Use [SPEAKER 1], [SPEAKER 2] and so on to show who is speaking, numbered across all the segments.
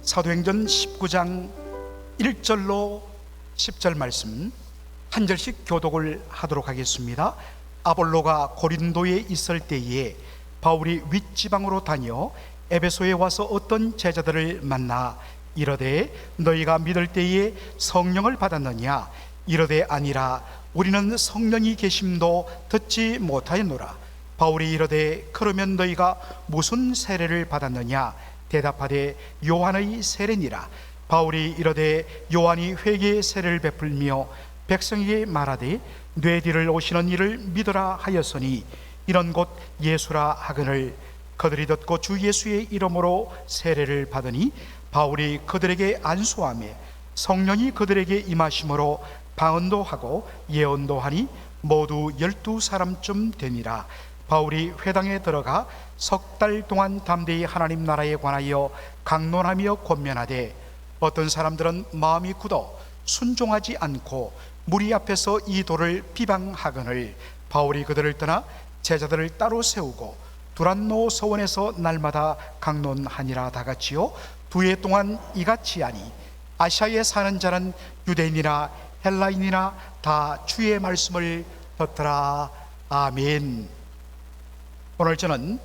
[SPEAKER 1] 사도행전 19장 1절로 10절 말씀 한 절씩 교독을 하도록 하겠습니다. 아볼로가 고린도에 있을 때에 바울이 윗지방으로 다녀 에베소에 와서 어떤 제자들을 만나 이르되 너희가 믿을 때에 성령을 받았느냐? 이르되 아니라 우리는 성령이 계심도 듣지 못하였노라. 바울이 이르되 그러면 너희가 무슨 세례를 받았느냐? 대답하되 요한의 세례니라. 바울이 이르되 요한이 회개의 세례를 베풀며 백성에게 말하되 뇌 뒤를 오시는 이를 믿으라 하였으니 이런 곧 예수라 하거늘 그들이 듣고 주 예수의 이름으로 세례를 받으니 바울이 그들에게 안수하며 성령이 그들에게 임하심으로 방언도 하고 예언도 하니 모두 12사람쯤 되니라. 바울이 회당에 들어가 석 달 동안 담대히 하나님 나라에 관하여 강론하며 권면하되 어떤 사람들은 마음이 굳어 순종하지 않고 무리 앞에서 이 도를 비방하거늘 바울이 그들을 떠나 제자들을 따로 세우고 두란노 서원에서 날마다 강론하니라. 다같이요 두 해 동안 이같이 하니 아시아에 사는 자는 유대인이나 헬라인이나 다 주의 말씀을 듣더라. 아멘. 오늘 저는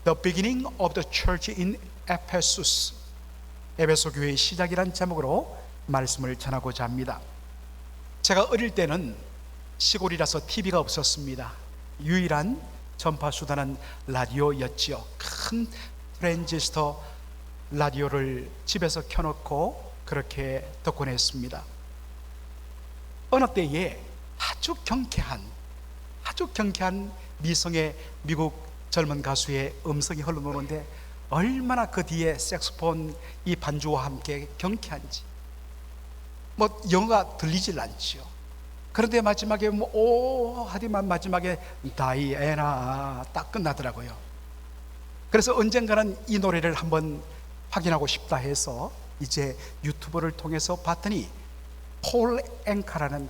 [SPEAKER 1] The Beginning of the Church in Ephesus, 에베소 교회의 시작이란 제목으로 말씀을 전하고자 합니다. 제가 어릴 때는 시골이라서 TV가 없었습니다. 유일한 전파 수단은 라디오였지요. 큰 트랜지스터 라디오를 집에서 켜놓고 그렇게 듣곤 했습니다. 어느 때에 아주 경쾌한 미성의 미국 젊은 가수의 음성이 흘러오는데 얼마나 그 뒤에 색소폰 이 반주와 함께 경쾌한지 영어가 들리질 않지요. 그런데 마지막에 하지만 마지막에 다이애나 딱 끝나더라고요. 그래서 언젠가는 이 노래를 한번 확인하고 싶다 해서 이제 유튜브를 통해서 봤더니 폴 앵카라는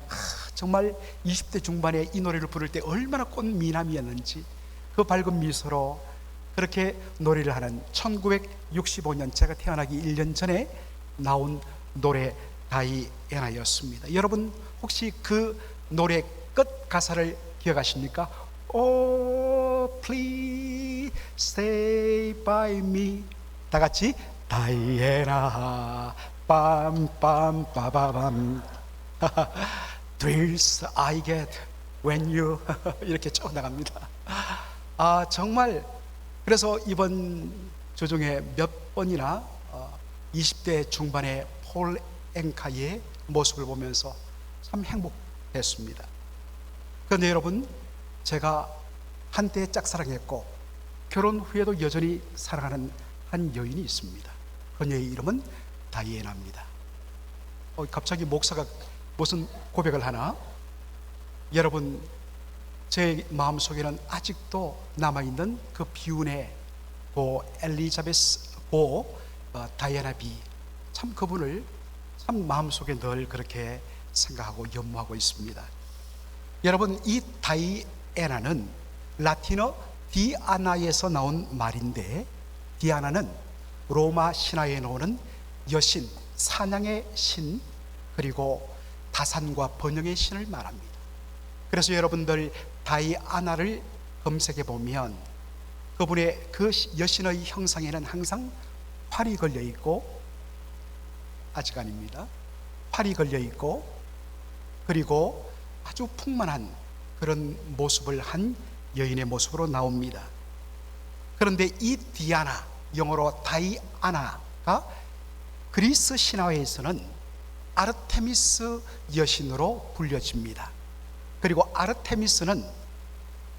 [SPEAKER 1] 정말 20대 중반에 이 노래를 부를 때 얼마나 꽃미남이었는지 그 밝은 미소로 그렇게 노래를 하는 1965년 제가 태어나기 1년 전에 나온 노래 다이애나였습니다. 여러분 혹시 그 노래 끝 가사를 기억하십니까? Oh please stay by me. 다 같이 다이애나 빰빰빠바밤 Thrills I get when you 이렇게 쭉 나갑니다. 정말 그래서 이번 주중에 몇 번이나 20대 중반의 폴 앵카의 모습을 보면서 참 행복했습니다. 그런데 여러분 제가 한때 짝사랑했고 결혼 후에도 여전히 사랑하는 한 여인이 있습니다. 그녀의 이름은 다이애나입니다. 갑자기 목사가 무슨 고백을 하나? 여러분 제 마음속에는 아직도 남아있는 그 비운의 고 엘리자베스 고 다이애나 비, 참 그분을 참 마음속에 늘 그렇게 생각하고 연모하고 있습니다. 여러분 이 다이애나는 라틴어 디아나에서 나온 말인데 디아나는 로마 신화에 나오는 여신, 사냥의 신, 그리고 다산과 번영의 신을 말합니다. 그래서 여러분들 다이아나를 검색해 보면 그분의 그 여신의 형상에는 항상 활이 걸려 있고, 아직 아닙니다. 활이 걸려 있고, 그리고 아주 풍만한 그런 모습을 한 여인의 모습으로 나옵니다. 그런데 이 디아나, 영어로 다이아나가 그리스 신화에서는 아르테미스 여신으로 불려집니다. 그리고 아르테미스는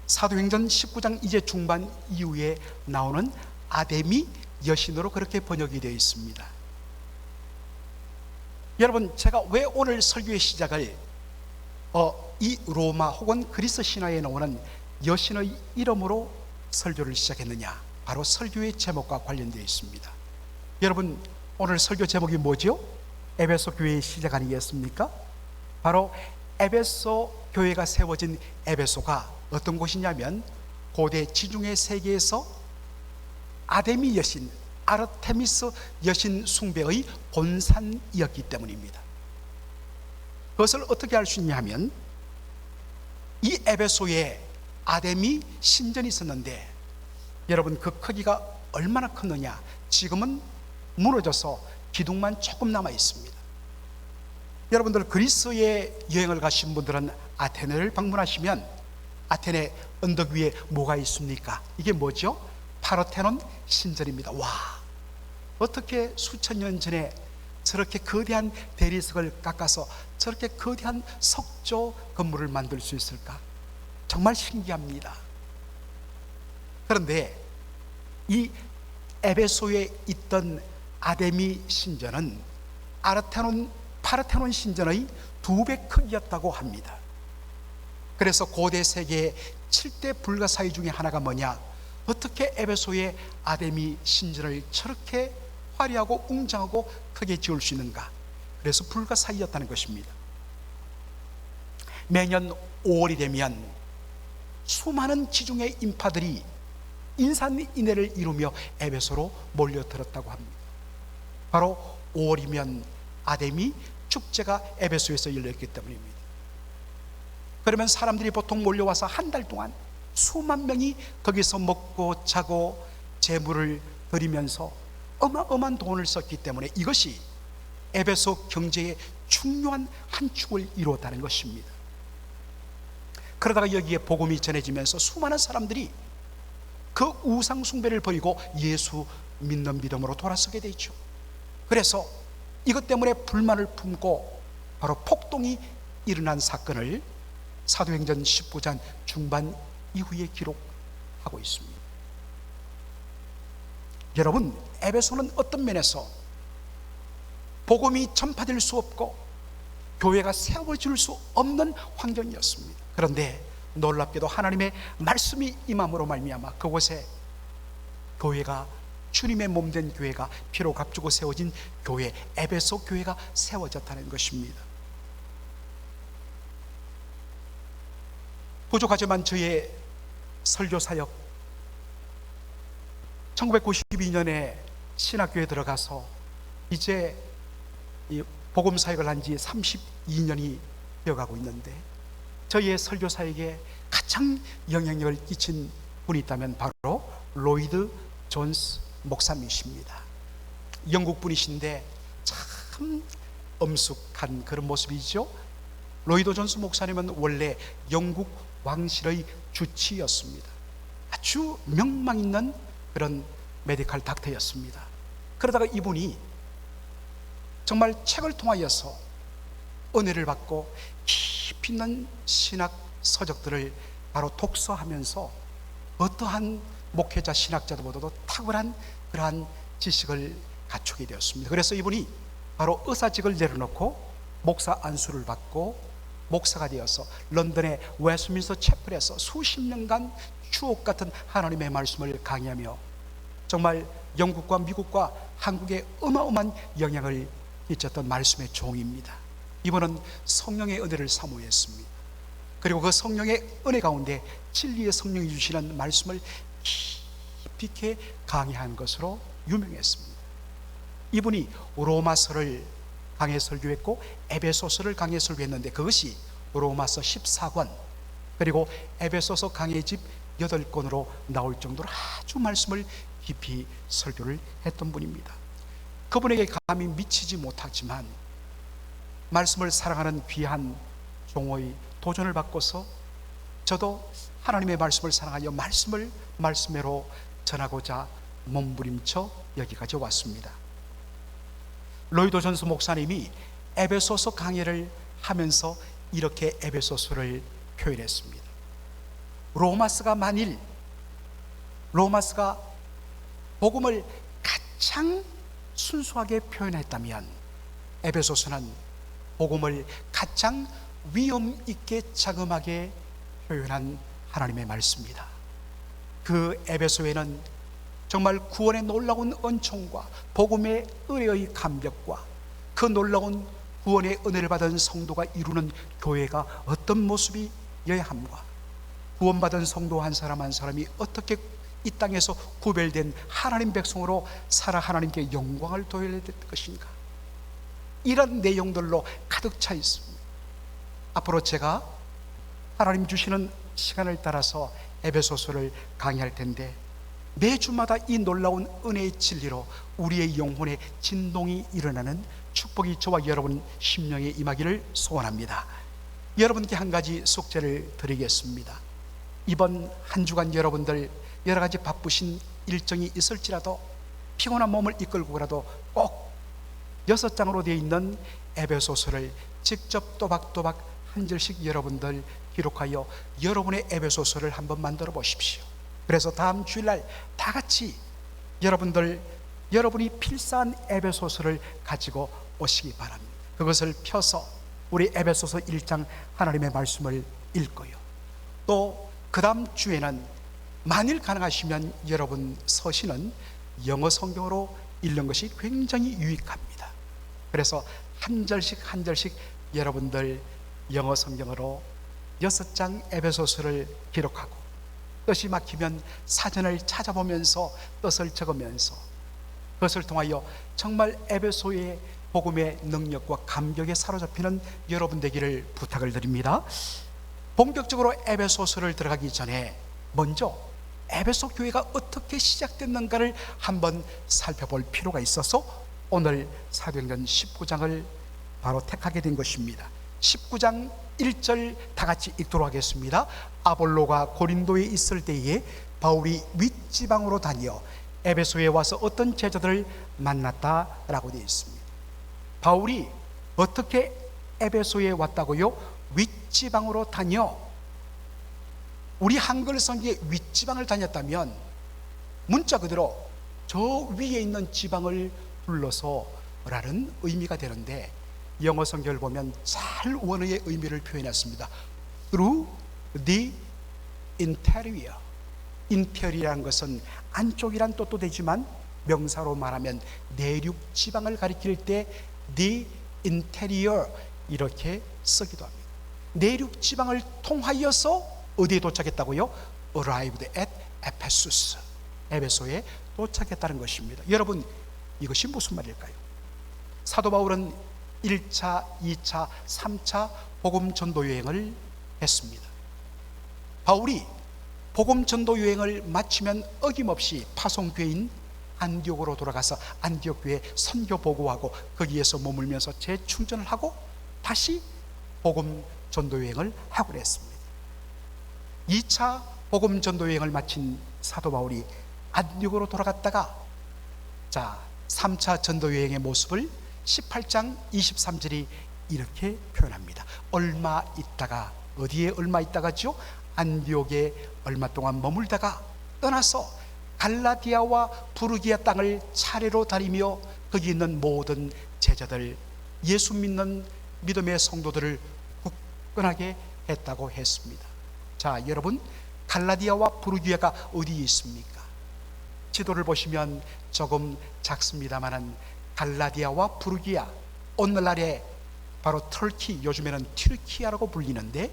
[SPEAKER 1] 사도행전 19장 이제 중반 이후에 나오는 아데미 여신으로 그렇게 번역이 되어 있습니다. 여러분 제가 왜 오늘 설교의 시작을 이 로마 혹은 그리스 신화에 나오는 여신의 이름으로 설교를 시작했느냐? 바로 설교의 제목과 관련되어 있습니다. 여러분 오늘 설교 제목이 뭐죠? 에베소 교회의 시작 아니겠습니까? 바로 에베소 교회가 세워진 에베소가 어떤 곳이냐면 고대 지중해 세계에서 아데미 여신, 아르테미스 여신 숭배의 본산이었기 때문입니다. 그것을 어떻게 알 수 있냐 하면, 이 에베소에 아데미 신전이 있었는데 여러분, 그 크기가 얼마나 컸느냐. 지금은 무너져서 기둥만 조금 남아 있습니다. 여러분들 그리스에 여행을 가신 분들은 아테네를 방문하시면 아테네 언덕 위에 뭐가 있습니까? 이게 뭐죠? 파르테논 신전입니다. 와, 어떻게 수천 년 전에 저렇게 거대한 대리석을 깎아서 저렇게 거대한 석조 건물을 만들 수 있을까? 정말 신기합니다. 그런데 이 에베소에 있던 아데미 신전은 파르테논 신전의 2배 크기였다고 합니다. 그래서 고대 세계의 7대 불가사의 중에 하나가 뭐냐? 어떻게 에베소의 아데미 신전을 저렇게 화려하고 웅장하고 크게 지을 수 있는가? 그래서 불가사의였다는 것입니다. 매년 5월이 되면 수많은 지중해 인파들이 인산인해를 이루며 에베소로 몰려들었다고 합니다. 바로 5월이면 아데미 축제가 에베소에서 열렸기 때문입니다. 그러면 사람들이 보통 몰려와서 한 달 동안 수만 명이 거기서 먹고 자고 제물을 드리면서 어마어마한 돈을 썼기 때문에 이것이 에베소 경제의 중요한 한 축을 이루었다는 것입니다. 그러다가 여기에 복음이 전해지면서 수많은 사람들이 그 우상 숭배를 버리고 예수 믿는 믿음으로 돌아서게 되죠. 그래서 이것 때문에 불만을 품고 바로 폭동이 일어난 사건을 사도행전 19장 중반 이후에 기록하고 있습니다. 여러분, 에베소는 어떤 면에서 복음이 전파될 수 없고 교회가 세워질 수 없는 환경이었습니다. 그런데 놀랍게도 하나님의 말씀이 임함으로 말미암아 그곳에 교회가, 주님의 몸된 교회가, 피로 값주고 세워진 교회, 에베소 교회가 세워졌다는 것입니다. 부족하지만 저의 설교 사역, 1992년에 신학교에 들어가서 이제 이 복음 사역을 한 지 32년이 되어가고 있는데, 저희의 설교 사역에 가장 영향력을 끼친 분이 있다면 바로 로이드 존스 목사님이십니다. 영국 분이신데 참 엄숙한 그런 모습이죠. 로이드 존스 목사님은 원래 영국 왕실의 주치였습니다. 아주 명망 있는 그런 메디컬 닥터였습니다. 그러다가 이분이 정말 책을 통하여서 은혜를 받고 깊이 있는 신학 서적들을 바로 독서하면서 어떠한 목회자 신학자들보다도 탁월한 그러한 지식을 갖추게 되었습니다. 그래서 이분이 바로 의사직을 내려놓고 목사 안수를 받고 목사가 되어서 런던의 웨스트민스터 채플에서 수십 년간 추억 같은 하나님의 말씀을 강의하며 정말 영국과 미국과 한국에 어마어마한 영향을 끼쳤던 말씀의 종입니다. 이분은 성령의 은혜를 사모했습니다. 그리고 그 성령의 은혜 가운데 진리의 성령이 주시는 말씀을 깊이 있게 강의한 것으로 유명했습니다. 이분이 로마서를 강해 설교했고 에베소서를 강해 설교했는데 그것이 로마서 14권 그리고 에베소서 강해집 8권으로 나올 정도로 아주 말씀을 깊이 설교를 했던 분입니다. 그분에게 감히 미치지 못하지만 말씀을 사랑하는 귀한 종의 도전을 받고서 저도 하나님의 말씀을 사랑하여 말씀으로 전하고자 몸부림쳐 여기까지 왔습니다. 로이드 존스 목사님이 에베소서 강해를 하면서 이렇게 에베소서를 표현했습니다. 로마서가 복음을 가장 순수하게 표현했다면 에베소서는 복음을 가장 위험 있게 자금하게 표현한 하나님의 말씀입니다. 그 에베소에는 정말 구원의 놀라운 은총과 복음의 은혜의 감격과 그 놀라운 구원의 은혜를 받은 성도가 이루는 교회가 어떤 모습이어야 함과 구원받은 성도 한 사람 한 사람이 어떻게 이 땅에서 구별된 하나님 백성으로 살아 하나님께 영광을 돌려야 될 것인가? 이런 내용들로 가득 차 있습니다. 앞으로 제가 하나님 주시는 시간을 따라서 에베소서를 강의할 텐데, 매주마다 이 놀라운 은혜의 진리로 우리의 영혼에 진동이 일어나는 축복이 저와 여러분 심령에 임하기를 소원합니다. 여러분께 한 가지 숙제를 드리겠습니다. 이번 한 주간 여러분들 여러 가지 바쁘신 일정이 있을지라도 피곤한 몸을 이끌고라도 꼭 6장으로 되어 있는 에베소서를 직접 또박또박 한 절씩 여러분들 기록하여 여러분의 에베소서를 한번 만들어 보십시오. 그래서 다음 주일날 다 같이 여러분이 필사한 에베소서를 가지고 오시기 바랍니다. 그것을 펴서 우리 에베소서 1장 하나님의 말씀을 읽고요, 또 그 다음 주에는 만일 가능하시면 여러분 서신은 영어 성경으로 읽는 것이 굉장히 유익합니다. 그래서 한 절씩 한 절씩 여러분들 영어 성경으로 6장 에베소서를 기록하고, 뜻이 막히면 사전을 찾아보면서 뜻을 적으면서 그것을 통하여 정말 에베소의 복음의 능력과 감격에 사로잡히는 여러분 되기를 부탁을 드립니다. 본격적으로 에베소서를 들어가기 전에 먼저 에베소 교회가 어떻게 시작됐는가를 한번 살펴볼 필요가 있어서 오늘 사도행전 19장을 바로 택하게 된 것입니다. 19장 1절 다 같이 읽도록 하겠습니다. 아볼로가 고린도에 있을 때에 바울이 윗지방으로 다녀 에베소에 와서 어떤 제자들을 만났다라고 되어 있습니다. 바울이 어떻게 에베소에 왔다고요? 윗지방으로 다녀. 우리 한글 성경에 윗지방을 다녔다면 문자 그대로 저 위에 있는 지방을 불러서라는 의미가 되는데, 영어 성경을 보면 잘 원어의 의미를 표현했습니다. Through the interior. 인테리어라는 것은 안쪽이란 뜻도 되지만 명사로 말하면 내륙 지방을 가리킬 때 the interior 이렇게 쓰기도 합니다. 내륙 지방을 통하여서 어디에 도착했다고요? Arrived at Ephesus. 에베소에 도착했다는 것입니다. 여러분, 이것이 무슨 말일까요? 사도 바울은 1차, 2차, 3차 복음 전도 여행을 했습니다. 바울이 복음 전도 여행을 마치면 어김없이 파송교회인 안디옥으로 돌아가서 안디옥 교회에 선교 보고하고 거기에서 머물면서 재충전을 하고 다시 복음 전도 여행을 하고 그랬습니다. 2차 복음 전도 여행을 마친 사도 바울이 안디옥으로 돌아갔다가 3차 전도 여행의 모습을 18장 23절이 이렇게 표현합니다. 얼마 있다가, 어디에 얼마 있다가죠? 안디옥에 얼마 동안 머물다가 떠나서 갈라디아와 부르기아 땅을 차례로 다니며 거기 있는 모든 제자들, 예수 믿는 믿음의 성도들을 굳건하게 했다고 했습니다. 자, 여러분, 갈라디아와 부르기아가 어디에 있습니까? 지도를 보시면 조금 작습니다만은 갈라디아와 부르기아, 오늘날의 바로 터키, 요즘에는 튀르키아라고 불리는데,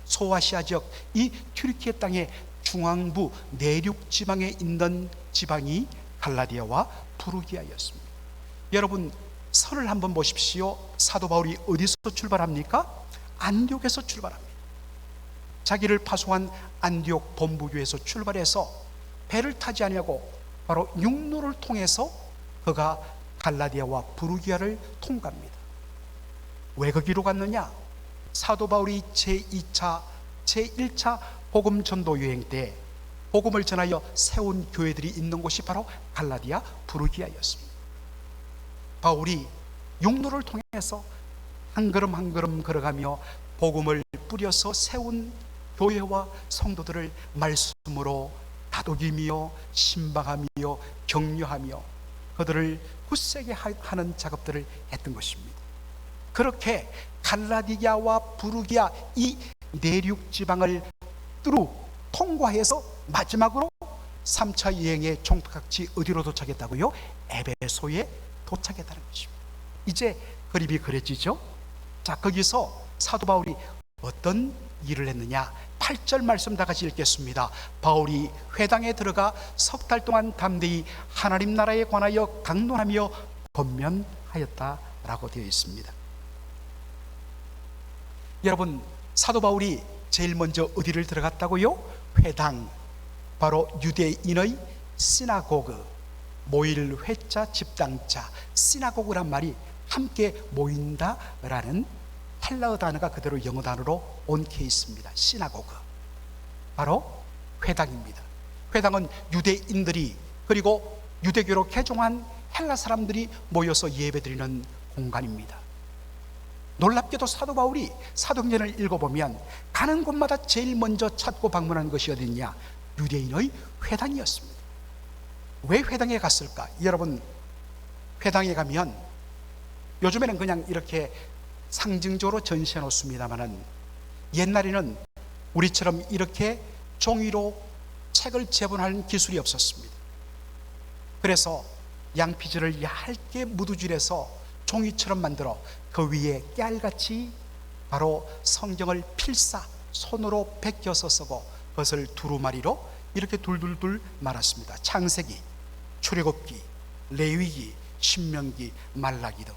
[SPEAKER 1] 소아시아 지역 이 튀르키아 땅의 중앙부 내륙 지방에 있는 지방이 갈라디아와 부르기아였습니다. 여러분, 선을 한번 보십시오. 사도 바울이 어디서 출발합니까? 안디옥에서 출발합니다. 자기를 파송한 안디옥 본부교에서 출발해서 배를 타지 아니하고 바로 육로를 통해서 그가 갈라디아와 부르기아를 통과합니다. 왜 거기로 갔느냐? 사도 바울이 제2차, 제1차 복음 전도 여행 때 복음을 전하여 세운 교회들이 있는 곳이 바로 갈라디아 부르기아였습니다. 바울이 육로를 통해서 한 걸음 한 걸음 걸어가며 복음을 뿌려서 세운 교회와 성도들을 말씀으로 다독이며 신방하며 격려하며 그들을 굳세게 하는 작업들을 했던 것입니다. 그렇게 갈라디아와 부르기아 이 내륙 지방을 뚫어 통과해서 마지막으로 3차 여행의 종착지 어디로 도착했다고요? 에베소에 도착했다는 것입니다. 이제 그림이 그려지죠? 자, 거기서 사도 바울이 어떤 일을 했느냐? 8절 말씀 다 같이 읽겠습니다. 바울이 회당에 들어가 석 달 동안 담대히 하나님 나라에 관하여 강론하며 권면하였다라고 되어 있습니다. 여러분, 사도 바울이 제일 먼저 어디를 들어갔다고요? 회당, 바로 유대인의 시나고그, 모일 회자, 집당자, 시나고그란 말이 함께 모인다라는 헬라어 단어가 그대로 영어 단어로 옮겨 있습니다. 시나고그, 바로 회당입니다. 회당은 유대인들이 그리고 유대교로 개종한 헬라 사람들이 모여서 예배드리는 공간입니다. 놀랍게도 사도 바울이 사도행전을 읽어보면 가는 곳마다 제일 먼저 찾고 방문하는 것이 어디냐? 유대인의 회당이었습니다. 왜 회당에 갔을까? 여러분, 회당에 가면 요즘에는 그냥 이렇게 상징적으로 전시해 놓습니다만은 옛날에는 우리처럼 이렇게 종이로 책을 제본하는 기술이 없었습니다. 그래서 양피지를 얇게 무두질해서 종이처럼 만들어 그 위에 깨알같이 바로 성경을 필사 손으로 베껴서 쓰고 그것을 두루마리로 이렇게 둘둘둘 말았습니다. 창세기, 출애굽기, 레위기, 신명기, 말라기 등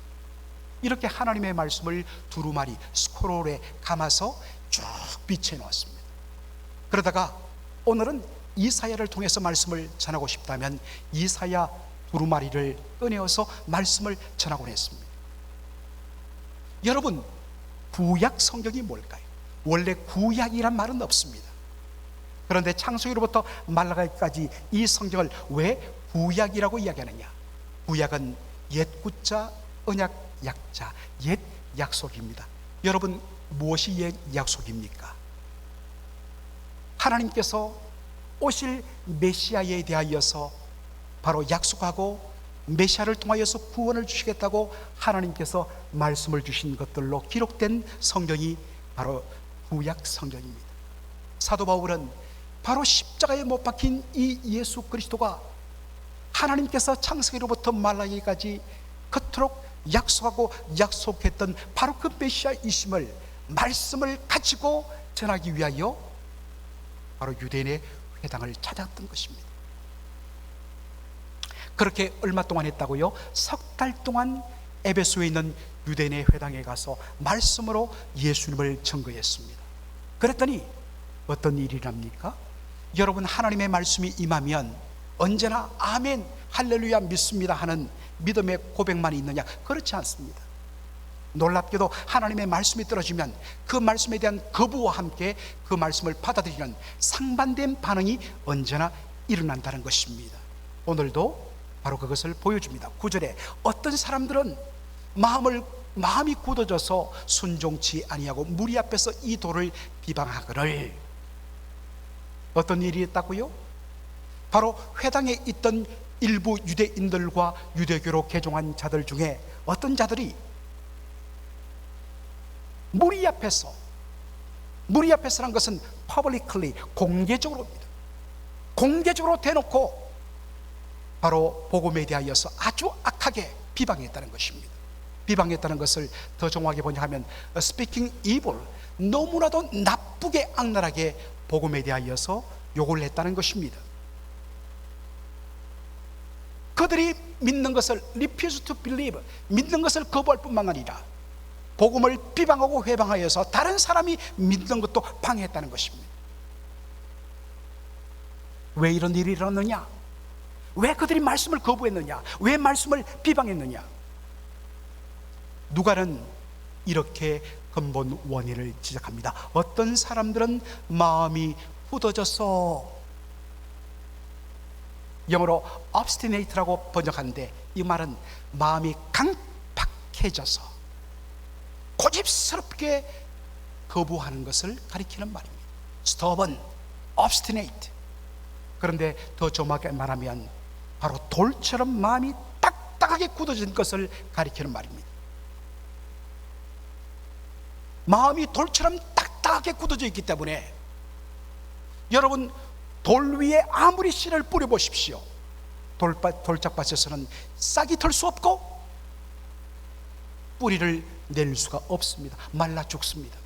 [SPEAKER 1] 이렇게 하나님의 말씀을 두루마리 스크롤에 감아서 쭉 비춰 놓았습니다. 그러다가 오늘은 이사야를 통해서 말씀을 전하고 싶다면 이사야 두루마리를 꺼내어서 말씀을 전하곤 했습니다. 여러분, 구약 성경이 뭘까요? 원래 구약이란 말은 없습니다. 그런데 창세기로부터 말라기까지 이 성경을 왜 구약이라고 이야기하느냐? 구약은 옛 구자, 언약 약자, 옛 약속입니다. 여러분, 무엇이 옛 약속입니까? 하나님께서 오실 메시아에 대하여서 바로 약속하고 메시아를 통하여서 구원을 주시겠다고 하나님께서 말씀을 주신 것들로 기록된 성경이 바로 구약 성경입니다. 사도 바울은 바로 십자가에 못 박힌 이 예수 그리스도가 하나님께서 창세기로부터 말라기까지 그토록 약속하고 약속했던 바로 그 메시아이심을 말씀을 가지고 전하기 위하여 바로 유대인의 회당을 찾았던 것입니다. 그렇게 얼마 동안 했다고요? 석 달 동안 에베소에 있는 유대인의 회당에 가서 말씀으로 예수님을 증거했습니다. 그랬더니 어떤 일이 납니까? 여러분, 하나님의 말씀이 임하면 언제나 아멘, 할렐루야 믿습니다 하는 믿음의 고백만 있느냐? 그렇지 않습니다. 놀랍게도 하나님의 말씀이 떨어지면 그 말씀에 대한 거부와 함께 그 말씀을 받아들이는 상반된 반응이 언제나 일어난다는 것입니다. 오늘도 바로 그것을 보여줍니다. 9절에 어떤 사람들은 마음이 굳어져서 순종치 아니하고 무리 앞에서 이 도를 비방하거늘. 어떤 일이 있다고요? 바로 회당에 있던 일부 유대인들과 유대교로 개종한 자들 중에 어떤 자들이 무리 앞에서란 것은 publicly, 공개적으로입니다. 공개적으로 대놓고 바로 복음에 대하여서 아주 악하게 비방했다는 것입니다. 비방했다는 것을 더 정확하게 번역하면 speaking evil, 너무나도 나쁘게 악랄하게 복음에 대하여서 욕을 했다는 것입니다. 그들이 믿는 것을 refuse to believe, 믿는 것을 거부할 뿐만 아니라 복음을 비방하고 회방하여서 다른 사람이 믿는 것도 방해했다는 것입니다. 왜 이런 일이 일어났느냐? 왜 그들이 말씀을 거부했느냐? 왜 말씀을 비방했느냐? 누가는 이렇게 근본 원인을 지적합니다. 어떤 사람들은 마음이 굳어져서, 영어로 obstinate라고 번역하는데 이 말은 마음이 강팍해져서 고집스럽게 거부하는 것을 가리키는 말입니다. stubborn, obstinate. 그런데 더 정확하게 말하면 바로 돌처럼 마음이 딱딱하게 굳어진 것을 가리키는 말입니다. 마음이 돌처럼 딱딱하게 굳어져 있기 때문에 여러분, 돌 위에 아무리 씨를 뿌려보십시오, 돌짝밭에서는 싹이 털 수 없고 뿌리를 낼 수가 없습니다. 말라 죽습니다.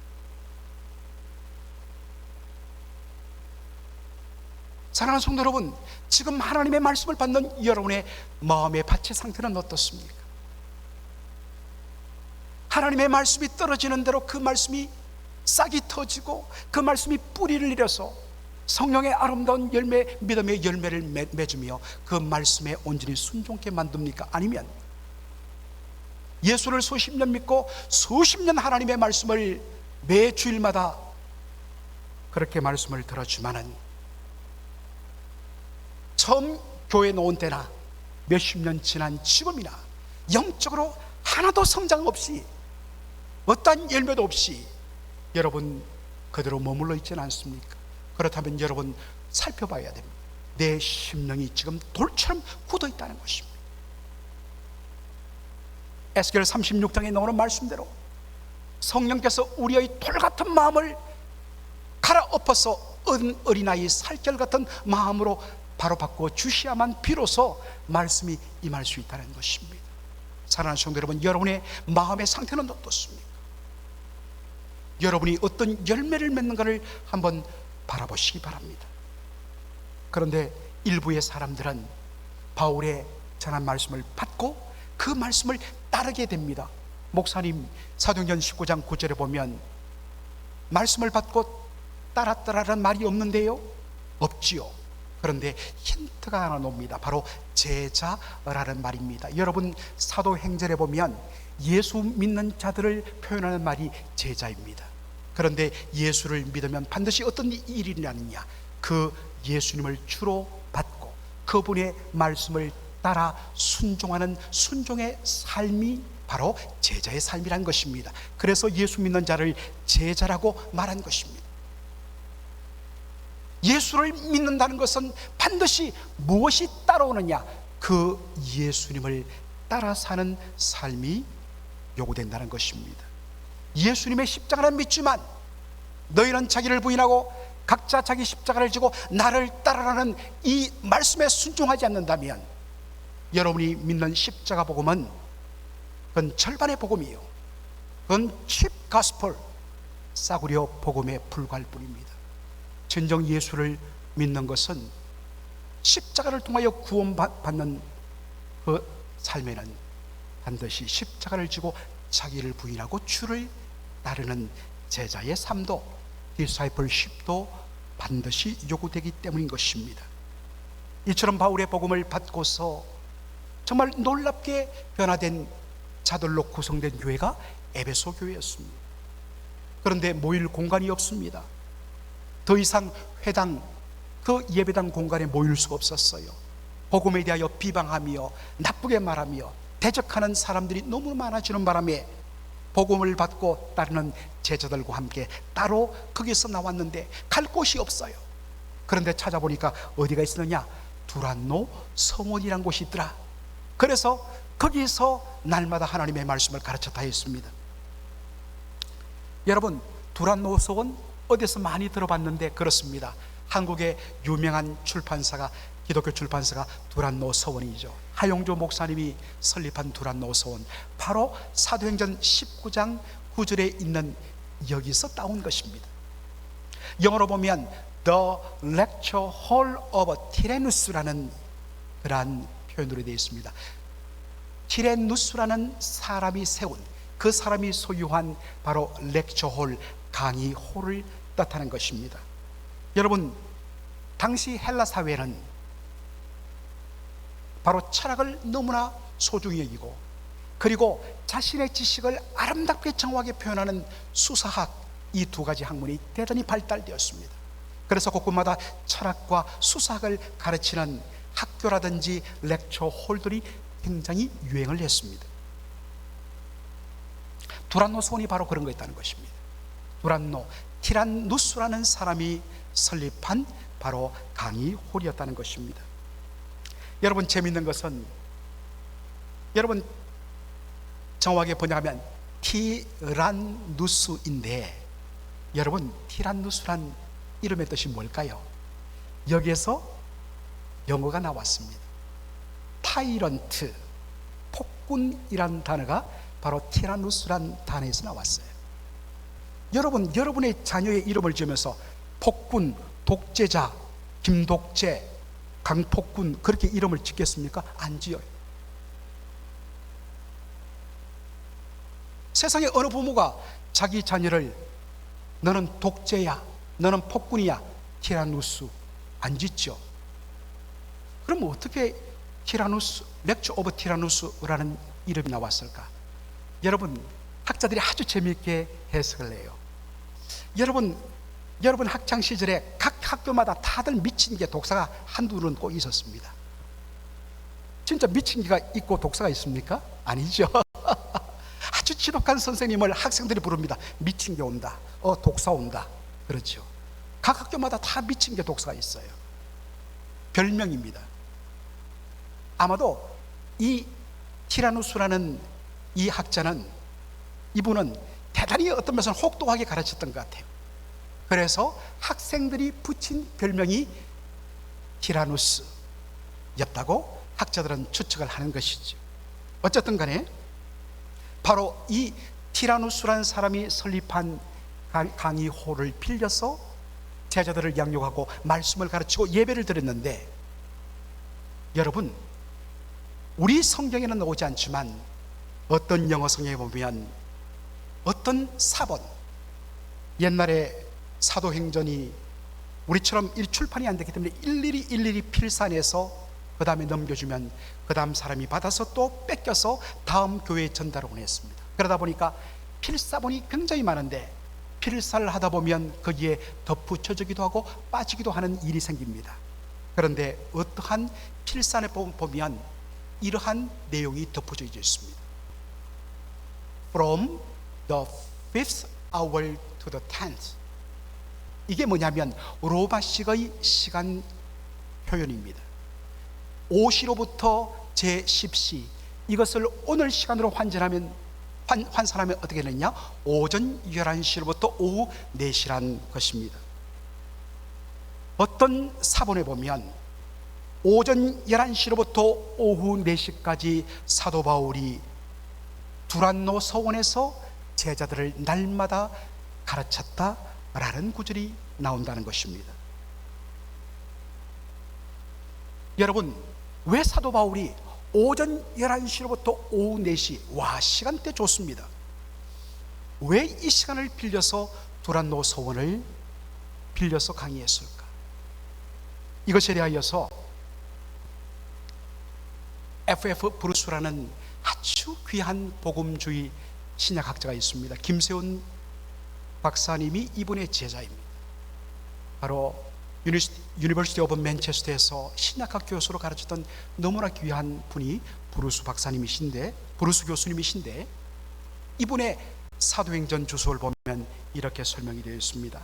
[SPEAKER 1] 사랑하는 성도 여러분, 지금 하나님의 말씀을 받는 여러분의 마음의 밭의 상태는 어떻습니까? 하나님의 말씀이 떨어지는 대로 그 말씀이 싹이 터지고 그 말씀이 뿌리를 내려서 성령의 아름다운 열매, 믿음의 열매를 맺으며 그 말씀에 온전히 순종케 만듭니까? 아니면 예수를 수십 년 믿고 수십 년 하나님의 말씀을 매 주일마다 그렇게 말씀을 들어주만은 처음 교회 놓은 때나 몇십 년 지난 지금이나 영적으로 하나도 성장 없이 어떠한 열매도 없이 여러분 그대로 머물러 있지는 않습니까? 그렇다면 여러분 살펴봐야 됩니다. 내 심령이 지금 돌처럼 굳어 있다는 것입니다. 에스겔 36장에 나오는 말씀대로 성령께서 우리의 돌 같은 마음을 갈아엎어서 어린아이 살결 같은 마음으로 바로 바꾸어 주셔야만 비로소 말씀이 임할 수 있다는 것입니다. 사랑하는 성도 여러분, 여러분의 마음의 상태는 어떻습니까? 여러분이 어떤 열매를 맺는가를 한번 바라보시기 바랍니다. 그런데 일부의 사람들은 바울의 전한 말씀을 받고 그 말씀을 따르게 됩니다. 목사님, 사도행전 19장 9절에 보면 말씀을 받고 따랐다라는 말이 없는데요? 없지요. 그런데 힌트가 하나 나옵니다. 바로 제자라는 말입니다. 여러분 사도행전에 보면 예수 믿는 자들을 표현하는 말이 제자입니다. 그런데 예수를 믿으면 반드시 어떤 일이 일어나느냐, 그 예수님을 주로 받고 그분의 말씀을 따라 순종하는 순종의 삶이 바로 제자의 삶이란 것입니다. 그래서 예수 믿는 자를 제자라고 말한 것입니다. 예수를 믿는다는 것은 반드시 무엇이 따라오느냐, 그 예수님을 따라 사는 삶이 요구된다는 것입니다. 예수님의 십자가는 믿지만 너희는 자기를 부인하고 각자 자기 십자가를 지고 나를 따르라는 이 말씀에 순종하지 않는다면 여러분이 믿는 십자가 복음은 그건 절반의 복음이에요. 그건 칩 가스펠, 싸구려 복음에 불과할 뿐입니다. 진정 예수를 믿는 것은 십자가를 통하여 구원받는 그 삶에는 반드시 십자가를 지고 자기를 부인하고 주를 따르는 제자의 삶도, 디사이플십도 반드시 요구되기 때문인 것입니다. 이처럼 바울의 복음을 받고서 정말 놀랍게 변화된 자들로 구성된 교회가 에베소 교회였습니다. 그런데 모일 공간이 없습니다. 더 이상 회당, 그 예배당 공간에 모일 수가 없었어요. 복음에 대하여 비방하며 나쁘게 말하며 대적하는 사람들이 너무 많아지는 바람에 복음을 받고 따르는 제자들과 함께 따로 거기서 나왔는데 갈 곳이 없어요. 그런데 찾아보니까 어디가 있었느냐, 두란노 성원이란 곳이 있더라. 그래서 거기서 날마다 하나님의 말씀을 가르쳤다 했습니다. 여러분, 두란노 성원 어디서 많이 들어봤는데 그렇습니다. 한국의 유명한 출판사가, 기독교 출판사가 두란노 서원이죠. 하용조 목사님이 설립한 두란노 서원, 바로 사도행전 19장 9절에 있는 여기서 따온 것입니다. 영어로 보면 The Lecture Hall of Tyrannus라는 그러한 표현으로 되어 있습니다. 티레누스라는 사람이 세운, 그 사람이 소유한 바로 렉처홀, 강의홀을 뜻하는 것입니다. 여러분, 당시 헬라 사회는 바로 철학을 너무나 소중히 여기고, 그리고 자신의 지식을 아름답게 정확하게 표현하는 수사학, 이 두 가지 학문이 대단히 발달되었습니다. 그래서 곳곳마다 철학과 수사학을 가르치는 학교라든지 렉처홀들이 굉장히 유행을 했습니다. 두란노 소원이 바로 그런 거였다는 것입니다. 두란노, 티란누스라는 사람이 설립한 바로 강의홀이었다는 것입니다. 여러분, 재미있는 것은, 여러분 정확하게 번역하면 티란누스인데, 여러분 티란누스란 이름의 뜻이 뭘까요? 여기에서 영어가 나왔습니다. 타이런트, 폭군이란 단어가 바로 티라누스란 단어에서 나왔어요. 여러분, 여러분의 자녀의 이름을 지으면서 폭군, 독재자, 김독재, 강폭군 그렇게 이름을 짓겠습니까? 안 지어요. 세상에 어느 부모가 자기 자녀를 너는 독재야, 너는 폭군이야, 티라누스 안 짓죠. 그럼 어떻게 티라누스, 렉처 오브 티라누스라는 이름이 나왔을까? 여러분, 학자들이 아주 재미있게 해석을 해요. 여러분 학창 시절에 각 학교마다 다들 미친 개 독사가 한두는 꼭 있었습니다. 진짜 미친 개가 있고 독사가 있습니까? 아니죠. 아주 지독한 선생님을 학생들이 부릅니다. 미친 개 온다, 독사 온다, 그렇죠. 각 학교마다 다 미친 개 독사가 있어요. 별명입니다. 아마도 이 티라누스라는 이 학자는, 이분은 대단히 어떤 면에서는 혹독하게 가르쳤던 것 같아요. 그래서 학생들이 붙인 별명이 티라누스였다고 학자들은 추측을 하는 것이죠. 어쨌든 간에 바로 이 티라누스라는 사람이 설립한 강의홀을 빌려서 제자들을 양육하고 말씀을 가르치고 예배를 드렸는데, 여러분, 우리 성경에는 나오지 않지만 어떤 영어 성경에 보면 어떤 사본, 옛날에 사도행전이 우리처럼 출판이 안 되기 때문에 일일이 필사내서 그 다음에 넘겨주면 그 다음 사람이 받아서 또 뺏겨서 다음 교회에 전달하곤 했습니다. 그러다 보니까 필사본이 굉장히 많은데 필사를 하다 보면 거기에 덧붙여지기도 하고 빠지기도 하는 일이 생깁니다. 그런데 어떠한 필사에 보면 이러한 내용이 덧붙여져 있습니다. From the 5th hour to the 10th. 이게 뭐냐면 로마식의 시간 표현입니다. 5시로부터 제10시, 이것을 오늘 시간으로 환산하면 어떻게 되느냐? 오전 11시로부터 오후 4시란 것입니다. 어떤 사본에 보면 오전 11시로부터 오후 4시까지 사도 바울이 두란노 서원에서 제자들을 날마다 가르쳤다라는 구절이 나온다는 것입니다. 여러분, 왜 사도 바울이 오전 11시로부터 오후 4시, 와, 시간대 좋습니다. 왜 이 시간을 빌려서 두란노 서원을 빌려서 강의했을까? 이것에 대하여서 F.F. 브루스라는 아주 귀한 복음주의 신약학자가 있습니다. 김세훈 박사님이 이분의 제자입니다. 바로 유니버시티 오브 맨체스터에서 신약학 교수로 가르쳤던 너무나 귀한 분이 브루스 박사님이신데, 브루스 교수님이신데, 이분의 사도행전 주소를 보면 이렇게 설명이 되어 있습니다.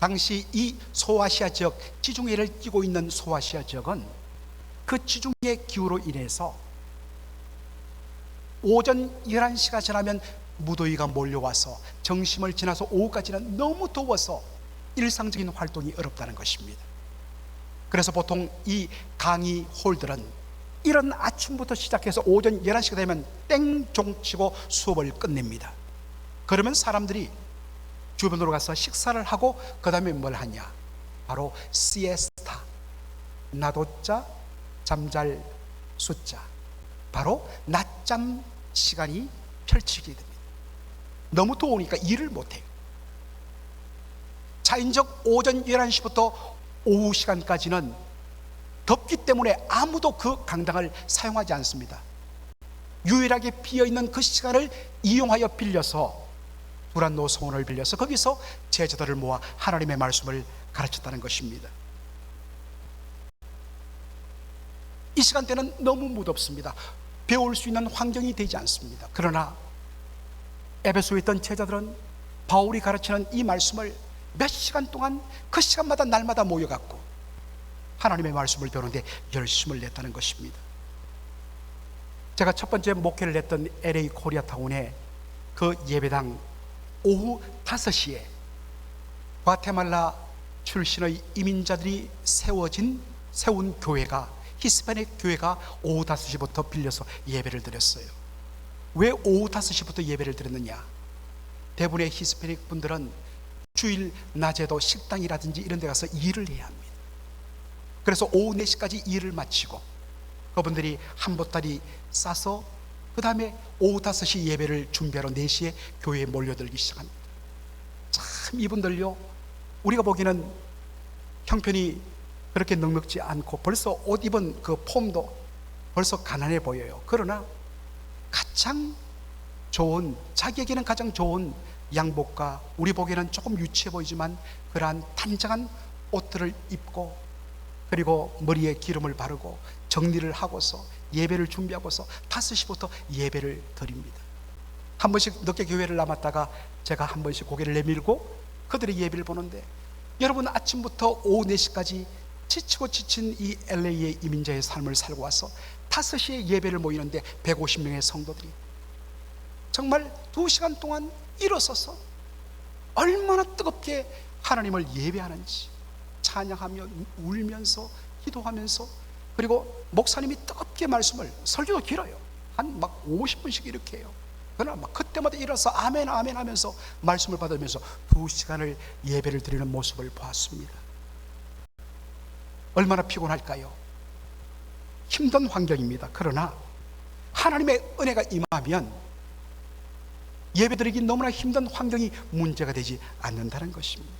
[SPEAKER 1] 당시 이 소아시아 지역, 지중해를 끼고 있는 소아시아 지역은 그 지중해 기후로 인해서 오전 11시가 지나면 무더위가 몰려와서 정심을 지나서 오후까지는 너무 더워서 일상적인 활동이 어렵다는 것입니다. 그래서 보통 이 강의 홀들은 이런 아침부터 시작해서 오전 11시가 되면 땡종 치고 수업을 끝냅니다. 그러면 사람들이 주변으로 가서 식사를 하고 그 다음에 뭘 하냐? 바로 시에스타, 나도자, 잠잘 숫자, 바로 낮잠 시간이 펼치게 됩니다. 너무 더우니까 일을 못해요. 자연적 오전 11시부터 오후 시간까지는 덥기 때문에 아무도 그 강당을 사용하지 않습니다. 유일하게 비어있는 그 시간을 이용하여 빌려서 두란노 서원을 빌려서 거기서 제자들을 모아 하나님의 말씀을 가르쳤다는 것입니다. 이 시간대는 너무 무덥습니다. 배울 수 있는 환경이 되지 않습니다. 그러나 에베소에 있던 제자들은 바울이 가르치는 이 말씀을 몇 시간 동안 그 시간마다 날마다 모여갖고 하나님의 말씀을 배우는데 열심을 냈다는 것입니다. 제가 첫 번째 목회를 했던 LA 코리아타운에 그 예배당 오후 5시에 과테말라 출신의 이민자들이 세운 교회가, 히스패닉 교회가 오후 5시부터 빌려서 예배를 드렸어요. 왜 오후 5시부터 예배를 드렸느냐? 대부분의 히스패닉 분들은 주일 낮에도 식당이라든지 이런 데 가서 일을 해야 합니다. 그래서 오후 4시까지 일을 마치고 그분들이 한 보따리 싸서 그 다음에 오후 5시 예배를 준비하러 4시에 교회에 몰려들기 시작합니다. 참 이분들요, 우리가 보기에는 형편이 그렇게 넉넉지 않고 벌써 옷 입은 그 폼도 벌써 가난해 보여요. 그러나 가장 좋은, 자기에게는 가장 좋은 양복과 우리 보기에는 조금 유치해 보이지만 그러한 단정한 옷들을 입고 그리고 머리에 기름을 바르고 정리를 하고서 예배를 준비하고서 5시부터 예배를 드립니다. 한 번씩 늦게 교회를 남았다가 제가 한 번씩 고개를 내밀고 그들의 예배를 보는데, 여러분 아침부터 오후 4시까지 지치고 지친 이 LA의 이민자의 삶을 살고 와서 5시에 예배를 모이는데 150명의 성도들이 정말 2시간 동안 일어서서 얼마나 뜨겁게 하나님을 예배하는지, 찬양하며 울면서 기도하면서, 그리고 목사님이 뜨겁게 말씀을, 설교도 길어요. 한 막 50분씩 이렇게 해요. 그러나 막 그때마다 일어서 아멘 아멘 하면서 말씀을 받으면서 2시간을 예배를 드리는 모습을 보았습니다. 얼마나 피곤할까요? 힘든 환경입니다. 그러나 하나님의 은혜가 임하면 예배드리기 너무나 힘든 환경이 문제가 되지 않는다는 것입니다.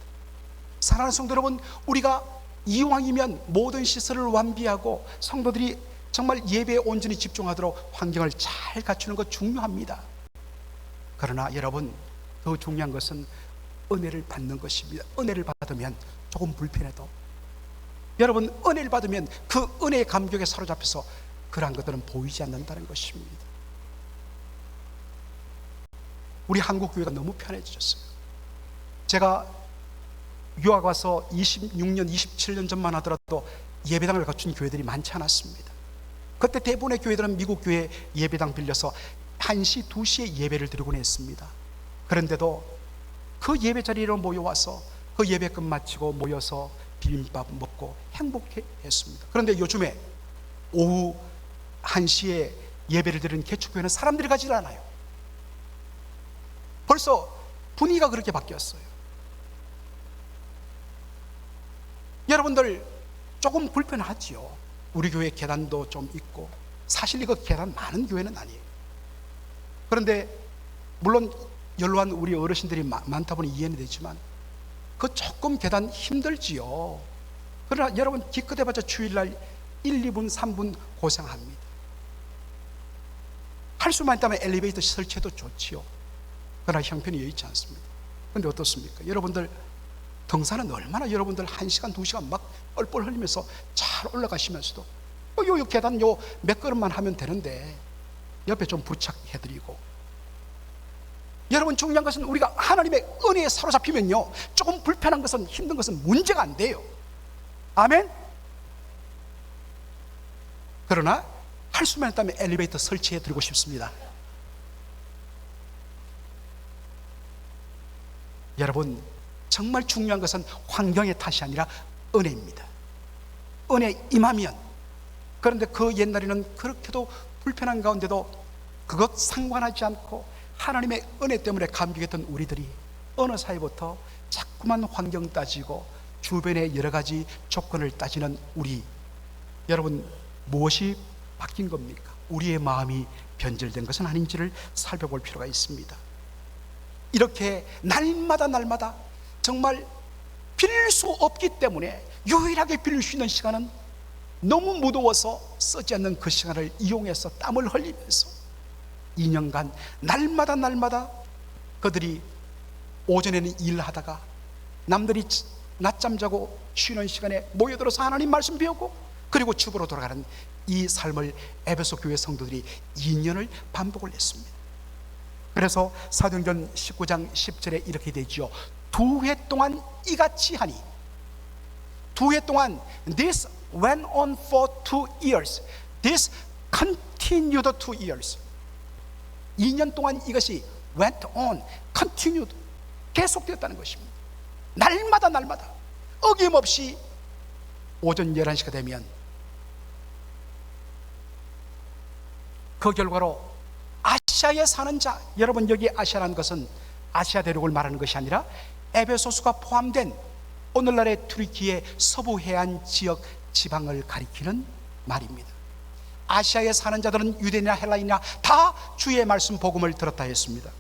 [SPEAKER 1] 사랑하는 성도 여러분, 우리가 이왕이면 모든 시설을 완비하고 성도들이 정말 예배에 온전히 집중하도록 환경을 잘 갖추는 것 중요합니다. 그러나 여러분, 더 중요한 것은 은혜를 받는 것입니다. 은혜를 받으면 조금 불편해도 여러분, 은혜를 받으면 그 은혜의 감격에 사로잡혀서 그러한 것들은 보이지 않는다는 것입니다. 우리 한국 교회가 너무 편해졌어요. 제가 유학 와서 26년, 27년 전만 하더라도 예배당을 갖춘 교회들이 많지 않았습니다. 그때 대부분의 교회들은 미국 교회 예배당 빌려서 1시, 2시에 예배를 드리곤 했습니다. 그런데도 그 예배 자리로 모여와서 그 예배 끝마치고 모여서 비빔밥 먹고 행복해 했습니다. 그런데 요즘에 오후 1시에 예배를 드리는 개척교회는 사람들이 가지 않아요. 벌써 분위기가 그렇게 바뀌었어요. 여러분들 조금 불편하지요. 우리 교회 계단도 좀 있고, 사실 이거 계단 많은 교회는 아니에요. 그런데 물론 연로한 우리 어르신들이 많다 보니 이해는 되지만 그 조금 계단 힘들지요. 그러나 여러분 기껏해봤자 주일날 1, 2분, 3분 고생합니다. 할 수만 있다면 엘리베이터 설치해도 좋지요. 그러나 형편이 여의치 않습니다. 그런데 어떻습니까? 여러분들 등산은 얼마나 여러분들 1시간, 2시간 막 뻘뻘 흘리면서 잘 올라가시면서도 요 계단 요 몇 걸음만 하면 되는데 옆에 좀 부착해드리고, 여러분 중요한 것은 우리가 하나님의 은혜에 사로잡히면요, 조금 불편한 것은, 힘든 것은 문제가 안 돼요. 아멘? 그러나 할 수만 있다면 엘리베이터 설치해 드리고 싶습니다. 여러분 정말 중요한 것은 환경의 탓이 아니라 은혜입니다. 은혜 임하면, 그런데 그 옛날에는 그렇게도 불편한 가운데도 그것 상관하지 않고 하나님의 은혜 때문에 감격했던 우리들이 어느 사이부터 자꾸만 환경 따지고 주변의 여러 가지 조건을 따지는 우리, 여러분 무엇이 바뀐 겁니까? 우리의 마음이 변질된 것은 아닌지를 살펴볼 필요가 있습니다. 이렇게 날마다 정말 빌릴 수 없기 때문에 유일하게 빌릴 수 있는 시간은 너무 무더워서 쓰지 않는 그 시간을 이용해서 땀을 흘리면서 2년간 날마다 그들이 오전에는 일하다가 남들이 낮잠 자고 쉬는 시간에 모여들어서 하나님 말씀 배우고 그리고 집으로 돌아가는 이 삶을 에베소 교회 성도들이 2년을 반복을 했습니다. 그래서 사도행전 19장 10절에 이렇게 되죠. 2해 동안 이같이 하니, 2해 동안, this went on for 2 years, this continued 2 years. 2년 동안 이것이 went on, continued, 계속되었다는 것입니다. 날마다 어김없이 오전 11시가 되면 그 결과로 아시아에 사는 자, 여러분 여기 아시아라는 것은 아시아 대륙을 말하는 것이 아니라 에베소스가 포함된 오늘날의 튀르키예 서부 해안 지역 지방을 가리키는 말입니다. 아시아에 사는 자들은 유대인이나 헬라인이나 다 주의 말씀 복음을 들었다 했습니다.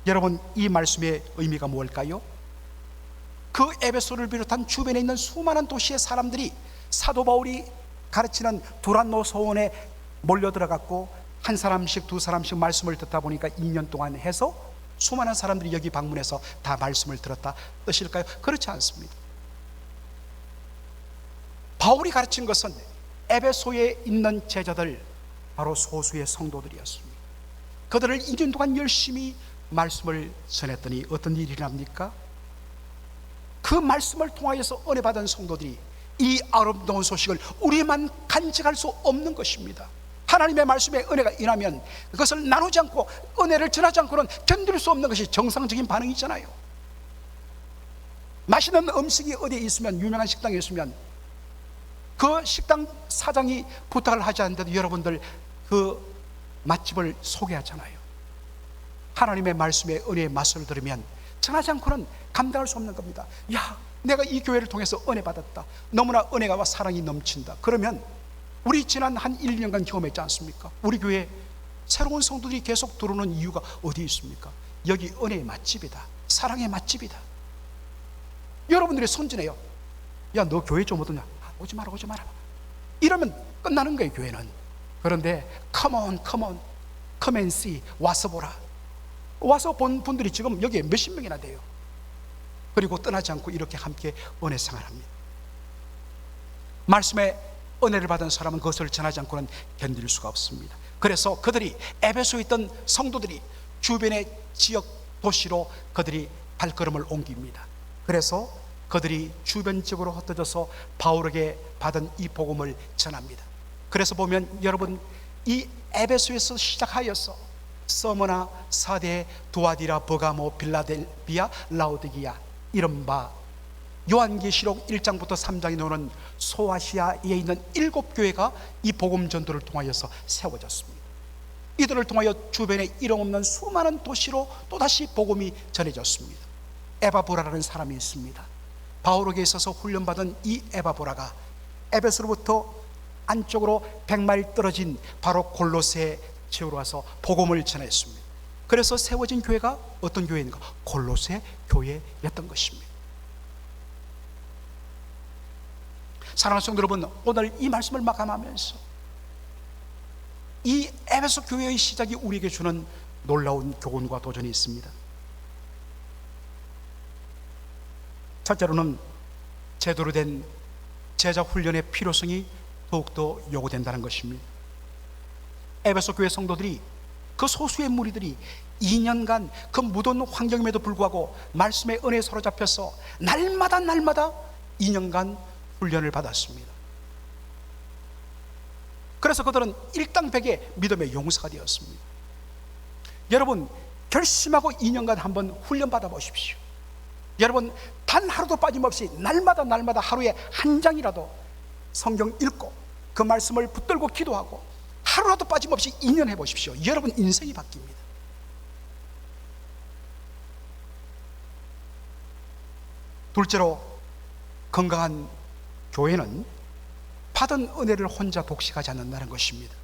[SPEAKER 1] 여러분, 이 말씀의 의미가 무엇일까요? 그 에베소를 비롯한 주변에 있는 수많은 도시의 사람들이 사도 바울이 가르치는 두란노 소원에 몰려들어갔고, 한 사람씩 두 사람씩 말씀을 듣다 보니까 2년 동안 해서 수많은 사람들이 여기 방문해서 다 말씀을 들었다 뜻일까요? 그렇지 않습니다. 바울이 가르친 것은 에베소에 있는 제자들, 바로 소수의 성도들이었습니다. 그들을 2년 동안 열심히 말씀을 전했더니 어떤 일이 납니까? 그 말씀을 통하여서 은혜 받은 성도들이 이 아름다운 소식을 우리만 간직할 수 없는 것입니다. 하나님의 말씀에 은혜가 임하면 그것을 나누지 않고 은혜를 전하지 않고는 견딜 수 없는 것이 정상적인 반응이잖아요. 맛있는 음식이 어디에 있으면, 유명한 식당에 있으면 그 식당 사장이 부탁을 하지 않는데도 여러분들 그 맛집을 소개하잖아요. 하나님의 말씀에 은혜의 맛을 들으면 전하지 않고는 감당할 수 없는 겁니다. 야, 내가 이 교회를 통해서 은혜 받았다, 너무나 은혜와 사랑이 넘친다. 그러면 우리 지난 한 1, 2년간 경험했지 않습니까? 우리 교회에 새로운 성도들이 계속 들어오는 이유가 어디 있습니까? 여기 은혜의 맛집이다, 사랑의 맛집이다. 여러분들이 손질해요. 야, 너 교회 좀 오더냐? 오지 마라, 오지 마라. 이러면 끝나는 거예요, 교회는. 그런데 come and see, 와서 보라. 와서 본 분들이 지금 여기에 몇십 명이나 돼요. 그리고 떠나지 않고 이렇게 함께 은혜 생활합니다. 말씀에 은혜를 받은 사람은 그것을 전하지 않고는 견딜 수가 없습니다. 그래서 그들이, 에베소에 있던 성도들이 주변의 지역 도시로 그들이 발걸음을 옮깁니다. 그래서 그들이 주변 지역으로 흩어져서 바울에게 받은 이 복음을 전합니다. 그래서 보면 여러분, 이 에베소에서 시작하여서 서머나, 사대, 두아디라, 버가모, 빌라델비아, 라오디게아, 이른바 요한계시록 1장부터 3장에 나오는 소아시아에 있는 7교회가 이 복음 전도를 통하여서 세워졌습니다. 이들을 통하여 주변에 이름 없는 수많은 도시로 또다시 복음이 전해졌습니다. 에바보라라는 사람이 있습니다. 바울에게 있어서 훈련받은 이 에바보라가 에베소로부터 안쪽으로 100마일 떨어진 바로 골로새 지역으로 와서 복음을 전했습니다. 그래서 세워진 교회가 어떤 교회인가? 골로새 교회였던 것입니다. 사랑하는 성도 여러분, 오늘 이 말씀을 마감하면서 이 에베소 교회의 시작이 우리에게 주는 놀라운 교훈과 도전이 있습니다. 첫째로는 제대로 된 제자 훈련의 필요성이 더욱더 요구된다는 것입니다. 에베소 교회 성도들이, 그 소수의 무리들이 2년간 그 무더운 환경임에도 불구하고 말씀의 은혜에 사로잡혀서 날마다 2년간 훈련을 받았습니다. 그래서 그들은 일당백의 믿음의 용사가 되었습니다. 여러분, 결심하고 2년간 한번 훈련 받아 보십시오. 여러분, 단 하루도 빠짐없이 날마다 하루에 한 장이라도 성경 읽고 그 말씀을 붙들고 기도하고 하루라도 빠짐없이 2년 해보십시오. 여러분 인생이 바뀝니다. 둘째로, 건강한 교회는 받은 은혜를 혼자 독식하지 않는다는 것입니다.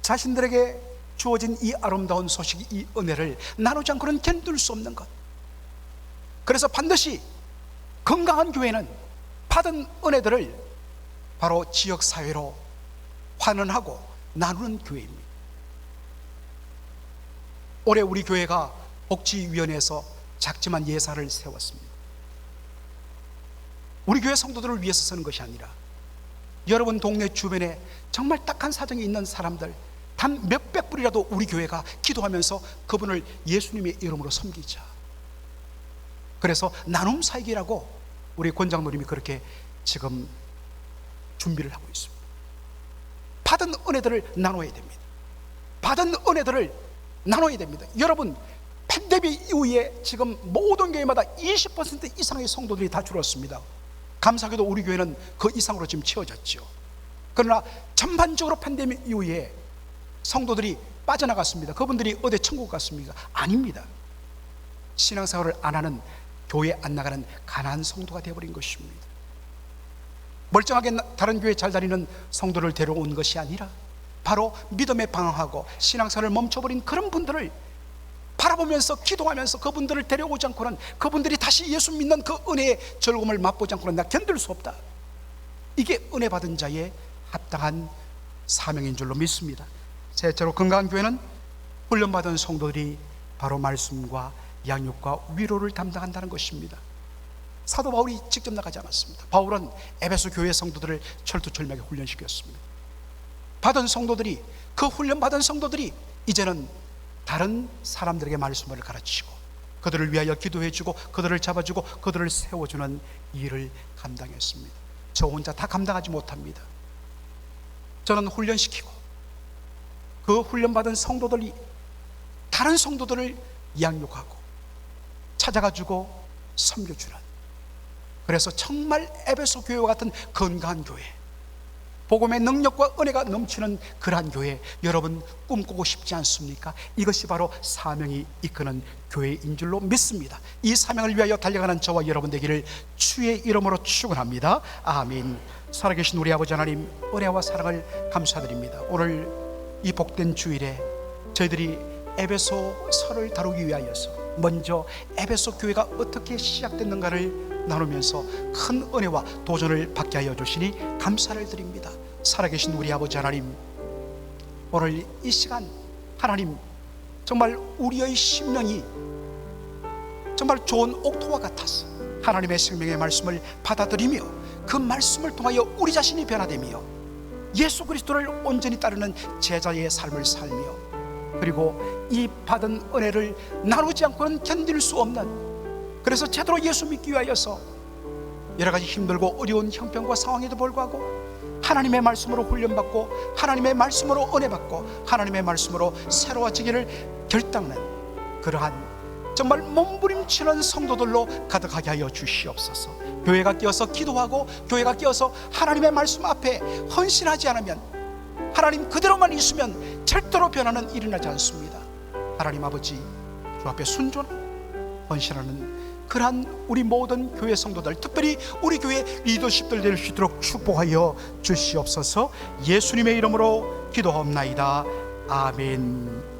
[SPEAKER 1] 자신들에게 주어진 이 아름다운 소식, 이 은혜를 나누지 않고는 견딜 수 없는 것. 그래서 반드시 건강한 교회는 받은 은혜들을 바로 지역사회로 환원하고 나누는 교회입니다. 올해 우리 교회가 복지위원회에서 작지만 예산을 세웠습니다. 우리 교회 성도들을 위해서 쓰는 것이 아니라 여러분 동네 주변에 정말 딱한 사정이 있는 사람들, 단 몇백 불이라도 우리 교회가 기도하면서 그분을 예수님의 이름으로 섬기자. 그래서 나눔 사역이라고 우리 권장노님이 그렇게 지금 준비를 하고 있습니다. 받은 은혜들을 나눠야 됩니다. 받은 은혜들을 나눠야 됩니다. 여러분, 팬데믹 이후에 지금 모든 교회마다 20% 이상의 성도들이 다 줄었습니다. 감사하게도 우리 교회는 그 이상으로 지금 채워졌죠. 그러나 전반적으로 팬데믹 이후에 성도들이 빠져나갔습니다. 그분들이 어디 천국 갔습니까? 아닙니다. 신앙생활을 안 하는, 교회 안 나가는 가난한 성도가 되어버린 것입니다. 멀쩡하게 다른 교회 잘 다니는 성도를 데려온 것이 아니라 바로 믿음에 방황하고 신앙생활을 멈춰버린 그런 분들을 바라보면서 기도하면서 그분들을 데려오지 않고는, 그분들이 다시 예수 믿는 그 은혜의 즐거움을 맛보지 않고는 나 견딜 수 없다. 이게 은혜 받은 자의 합당한 사명인 줄로 믿습니다. 셋째로, 건강한 교회는 훈련받은 성도들이 바로 말씀과 양육과 위로를 담당한다는 것입니다. 사도 바울이 직접 나가지 않았습니다. 바울은 에베소 교회 성도들을 철두철미하게 훈련시켰습니다. 받은 성도들이, 그 훈련받은 성도들이 이제는 다른 사람들에게 말씀을 가르치고 그들을 위하여 기도해주고 그들을 잡아주고 그들을 세워주는 일을 감당했습니다. 저 혼자 다 감당하지 못합니다. 저는 훈련시키고 그 훈련받은 성도들이 다른 성도들을 양육하고 찾아가지고 섬겨주는, 그래서 정말 에베소 교회와 같은 건강한 교회, 복음의 능력과 은혜가 넘치는 그러한 교회 여러분 꿈꾸고 싶지 않습니까? 이것이 바로 사명이 이끄는 교회인 줄로 믿습니다. 이 사명을 위하여 달려가는 저와 여러분 되기를 주의 이름으로 축원합니다. 아멘. 살아계신 우리 아버지 하나님, 은혜와 사랑을 감사드립니다. 오늘 이 복된 주일에 저희들이 에베소서를 다루기 위하여서 먼저 에베소 교회가 어떻게 시작됐는가를 나누면서 큰 은혜와 도전을 받게 하여 주시니 감사를 드립니다. 살아계신 우리 아버지 하나님, 오늘 이 시간 하나님, 정말 우리의 심령이 정말 좋은 옥토와 같아서 하나님의 생명의 말씀을 받아들이며 그 말씀을 통하여 우리 자신이 변화되며 예수 그리스도를 온전히 따르는 제자의 삶을 살며, 그리고 이 받은 은혜를 나누지 않고는 견딜 수 없는, 그래서 제대로 예수 믿기 위하여서 여러 가지 힘들고 어려운 형편과 상황에도 불구하고 하나님의 말씀으로 훈련받고 하나님의 말씀으로 은혜받고 하나님의 말씀으로 새로워지기를 결단하는 그러한 정말 몸부림치는 성도들로 가득하게 하여 주시옵소서. 교회가 끼어서 기도하고 교회가 끼어서 하나님의 말씀 앞에 헌신하지 않으면, 하나님 그대로만 있으면 절대로 변화는 일어나지 않습니다. 하나님 아버지, 주 앞에 순종하는 헌신하는 그러한 우리 모든 교회 성도들, 특별히 우리 교회 리더십들 될 수 있도록 축복하여 주시옵소서. 예수님의 이름으로 기도하옵나이다. 아멘.